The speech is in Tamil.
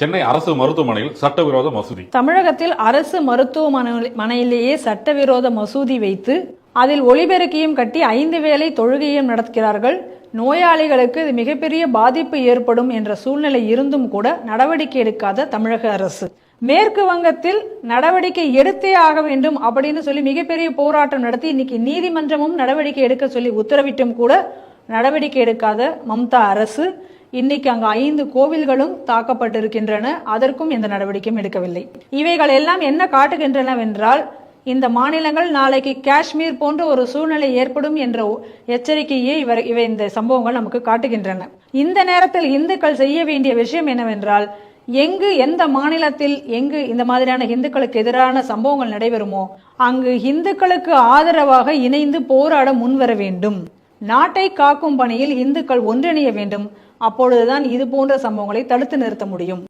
சென்னை அரசு மருத்துவமனையில் சட்டவிரோத மசூதி. தமிழகத்தில் அரசு மருத்துவமனையிலேயே சட்டவிரோத மசூதி வைத்து அதில் ஒளிபெருக்கியும் கட்டி 5 வேளை தொழுகையும் நடத்துகிறார்கள். நோயாளிகளுக்கு இது மிகப்பெரிய பாதிப்பு ஏற்படும் என்ற சூழ்நிலை இருந்தும் கூட நடவடிக்கை எடுக்காத தமிழக அரசு, மேற்கு வங்கத்தில் நடவடிக்கை எடுத்தே ஆக வேண்டும் அப்படின்னு சொல்லி மிகப்பெரிய போராட்டம் நடத்தி இன்னைக்கு நீதிமன்றமும் நடவடிக்கை எடுக்க சொல்லி உத்தரவிட்டும் கூட நடவடிக்கை எடுக்காத மம்தா அரசு இன்னைக்கு அங்கு 5 கோவில்களும் தாக்கப்பட்டிருக்கின்றன. அதற்கும் எந்த நடவடிக்கையும் எடுக்கவில்லை. இவைகள் எல்லாம் என்ன காட்டுகின்றனவென்றால், இந்த மாநிலங்கள் நாளைக்கு காஷ்மீர் போன்ற ஒரு சூழ்நிலை ஏற்படும் என்ற எச்சரிக்கையை இவை இந்த சம்பவங்கள் நமக்கு காட்டுகின்றன. இந்த நேரத்தில் இந்துக்கள் செய்ய வேண்டிய விஷயம் என்னவென்றால், எந்த மாநிலத்தில் இந்த மாதிரியான இந்துக்களுக்கு எதிரான சம்பவங்கள் நடைபெறுமோ அங்கு இந்துக்களுக்கு ஆதரவாக இணைந்து போராட முன்வர வேண்டும். நாட்டை காக்கும் பணியில் இந்துக்கள் ஒன்றிணைய வேண்டும். அப்பொழுதுதான் இது போன்ற சம்பவங்களை தடுத்து நிறுத்த முடியும்.